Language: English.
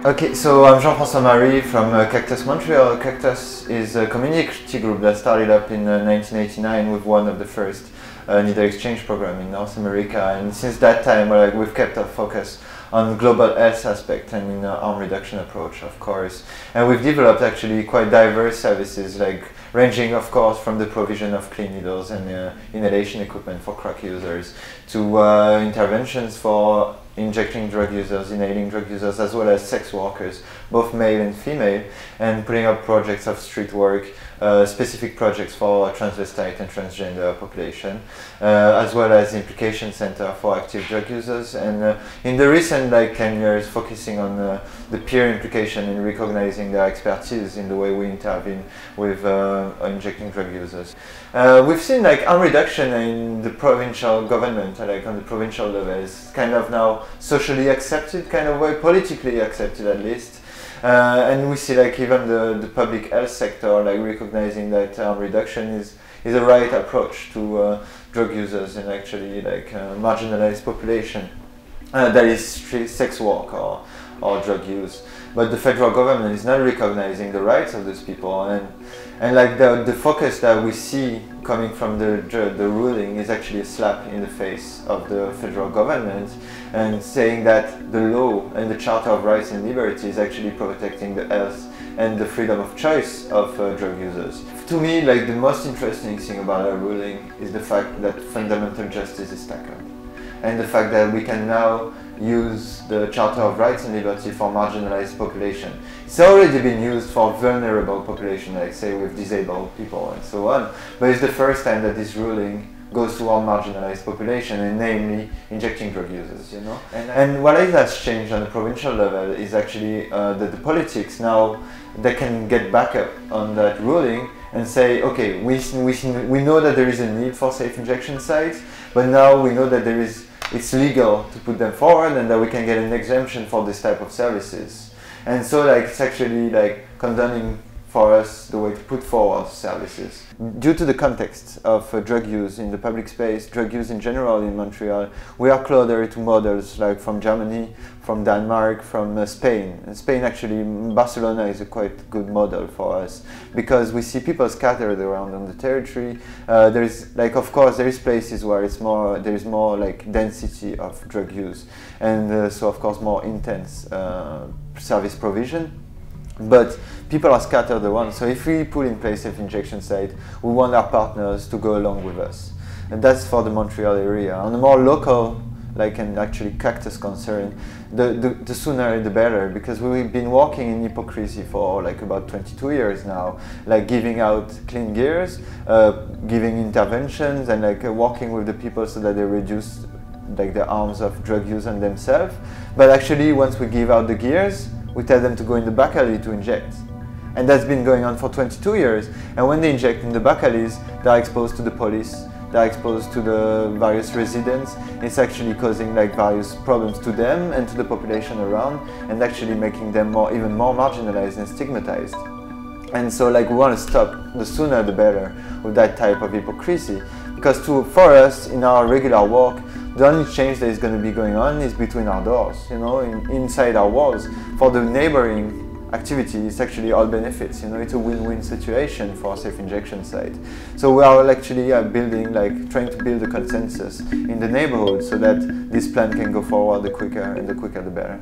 Okay, so I'm Jean-Francois Mary from CACTUS Montreal. CACTUS is a community group that started up in 1989 with one of the first needle exchange program in North America, and since that time we've kept our focus on global health aspect and in harm reduction approach, of course. And we've developed actually quite diverse services, like ranging of course from the provision of clean needles and inhalation equipment for crack users to interventions for injecting drug users, inhaling drug users, as well as sex workers, both male and female, and putting up projects of street work, specific projects for transvestite and transgender population, as well as implication center for active drug users, and in the recent 10 years focusing on the peer implication and recognizing their expertise in the way we intervene with injecting drug users. We've seen harm reduction in the provincial government, on the provincial level, is kind of now socially accepted, kind of way, politically accepted at least. And we see even the public health sector recognizing that harm reduction is a right approach to drug users and actually marginalized population that is sex work or drug use. But the federal government is not recognizing the rights of those people, and the focus that we see coming from the ruling is actually a slap in the face of the federal government, and saying that the law and the Charter of Rights and Liberty is actually protecting the health and the freedom of choice of drug users. To me, the most interesting thing about our ruling is the fact that fundamental justice is tackled, and the fact that we can now use the Charter of Rights and Liberty for marginalized population. It's already been used for vulnerable population, like say with disabled people and so on, but it's the first time that this ruling goes to our marginalized population, and namely injecting drug users, you know. And what has changed on the provincial level is actually that the politics now, they can get back up on that ruling and say, okay, we know that there is a need for safe injection sites, but now we know that it's legal to put them forward and that we can get an exemption for this type of services. And so it's actually condoning for us the way to put forward services. Due to the context of drug use in the public space, drug use in general in Montreal, we are closer to models from Germany, from Denmark, from Spain. In Spain, actually, Barcelona is a quite good model for us because we see people scattered around on the territory. There is, of course, there is places where there is more density of drug use, and so of course more intense service provision. But people are scattered around, so if we put in place an injection site, we want our partners to go along with us. And that's for the Montreal area. On a more local, and actually CACTUS concern, the sooner the better, because we've been working in hypocrisy for about 22 years now, giving out clean gears, giving interventions, and working with the people so that they reduce the harms of drug use on themselves. But actually, once we give out the gears, we tell them to go in the back alley to inject. And that's been going on for 22 years. And when they inject in the back alleys, they're exposed to the police, they're exposed to the various residents. It's actually causing various problems to them and to the population around, and actually making them even more marginalized and stigmatized. And so we want to stop, the sooner the better, with that type of hypocrisy. Because for us, in our regular work, the only change that is going to be going on is between our doors, inside our walls. For the neighboring activity, it's actually all benefits, it's a win-win situation for a safe injection site. So we are actually building, trying to build a consensus in the neighborhood so that this plan can go forward the quicker the better.